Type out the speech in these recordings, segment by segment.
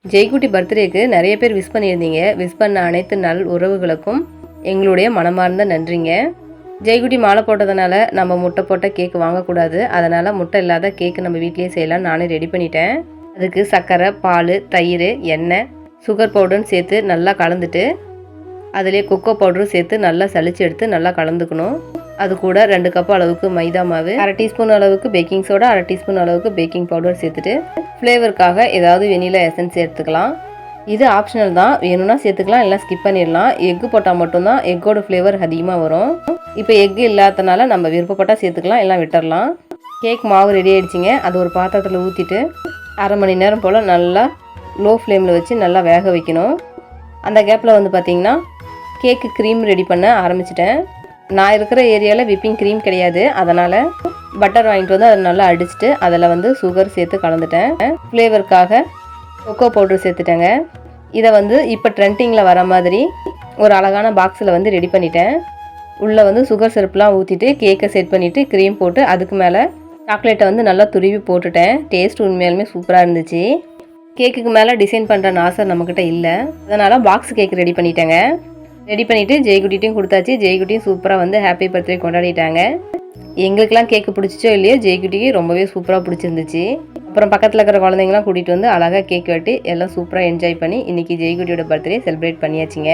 ஜெய்குட்டி பர்த்டேக்கு நிறைய பேர் விஷ் பண்ணியிருந்தீங்க. விஷ் பண்ண அனைத்து நல் உறவுகளுக்கும் எங்களுடைய மனமார்ந்த நன்றிங்க. ஜெய்குட்டி மாலை போட்டதுனால நம்ம முட்டை போட்ட கேக் வாங்கக்கூடாது. அதனால் முட்டை இல்லாத கேக்கு நம்ம வீட்லேயே செய்யலாம். நானே ரெடி பண்ணிட்டேன். அதுக்கு சர்க்கரை, பால், தயிர், எண்ணெய், சுகர் பவுடர்னு சேர்த்து நல்லா கலந்துட்டு அதிலே கொக்கோ பவுடரும் சேர்த்து நல்லா சளிச்சு எடுத்து நல்லா கலந்துக்கணும். அது கூட 2 கப் அளவுக்கு மைதா மாவு, 1/2 டீஸ்பூன் அளவுக்கு பேக்கிங் சோடா, 1/2 டீஸ்பூன் அளவுக்கு பேக்கிங் பவுடர் சேர்த்துட்டு ஃப்ளேவருக்காக ஏதாவது வெனிலா எசன்ஸ் எடுத்துக்கலாம். இது ஆப்ஷனல் தான், வேணும்னா சேர்த்துக்கலாம், இல்லை ஸ்கிப் பண்ணிடலாம். எக்கு போட்டால் மட்டும்தான் எக்கோட ஃப்ளேவர் அதிகமாக வரும். இப்போ எக்கு இல்லாதனால நம்ம விருப்பப்பட்டால் சேர்த்துக்கலாம், எல்லாம் விட்டுடலாம். கேக் மாவு ரெடி ஆகிடுச்சிங்க. அது ஒரு பாத்திரத்தில் ஊற்றிட்டு 1/2 மணி நேரம் போல் நல்லா லோ ஃப்ளேமில் வச்சு நல்லா வேக வைக்கணும். அந்த கேப்பில் வந்து பார்த்திங்கன்னா கேக்கு க்ரீம் ரெடி பண்ண ஆரம்பிச்சிட்டேன். நான் இருக்கிற ஏரியாவில் விப்பிங் க்ரீம் கிடையாது. அதனால் பட்டர் வாங்கிட்டு வந்து அதை நல்லா அடிச்சுட்டு அதில் வந்து சுகர் சேர்த்து கலந்துட்டேன். ஃப்ளேவருக்காக கொக்கோ பவுடர் சேர்த்துட்டேங்க. இதை வந்து இப்போ ட்ரெண்டிங்கில் வர மாதிரி ஒரு அழகான பாக்ஸில் வந்து ரெடி பண்ணிட்டேன். உள்ளே வந்து சுகர் சிரப்லாம் ஊற்றிட்டு கேக்கை செட் பண்ணிவிட்டு க்ரீம் போட்டு அதுக்கு மேலே சாக்லேட்டை வந்து நல்லா துருவி போட்டுட்டேன். டேஸ்ட் உண்மையாலுமே சூப்பராக இருந்துச்சு. கேக்குக்கு மேலே டிசைன் பண்ணுற நாசர் நம்மக்கிட்ட இல்லை. அதனால் பாக்ஸ் கேக் ரெடி பண்ணிட்டேங்க. ரெடி பண்ணிவிட்டு ஜெய்குட்டியும் கொடுத்தாச்சு. ஜெய்குட்டியும் சூப்பராக வந்து ஹாப்பி பர்த்டே கொண்டாடிட்டாங்க. எங்களுக்கெல்லாம் கேக்கு பிடிச்சிச்சோ இல்லையோ, ஜெய்குட்டிக்கு ரொம்பவே சூப்பராக பிடிச்சிருந்துச்சு. அப்புறம் பக்கத்தில் இருக்கிற குழந்தைங்களாம் கூட்டிகிட்டு வந்து அழகாக கேக் வெட்டி எல்லாம் சூப்பராக என்ஜாய் பண்ணி இன்றைக்கி ஜெய்குட்டியோட பர்த்டே செலிப்ரேட் பண்ணியாச்சுங்க.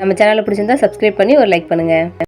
நம்ம சேனலை பிடிச்சிருந்தா சப்ஸ்கிரைப் பண்ணி ஒரு லைக் பண்ணுங்கள்.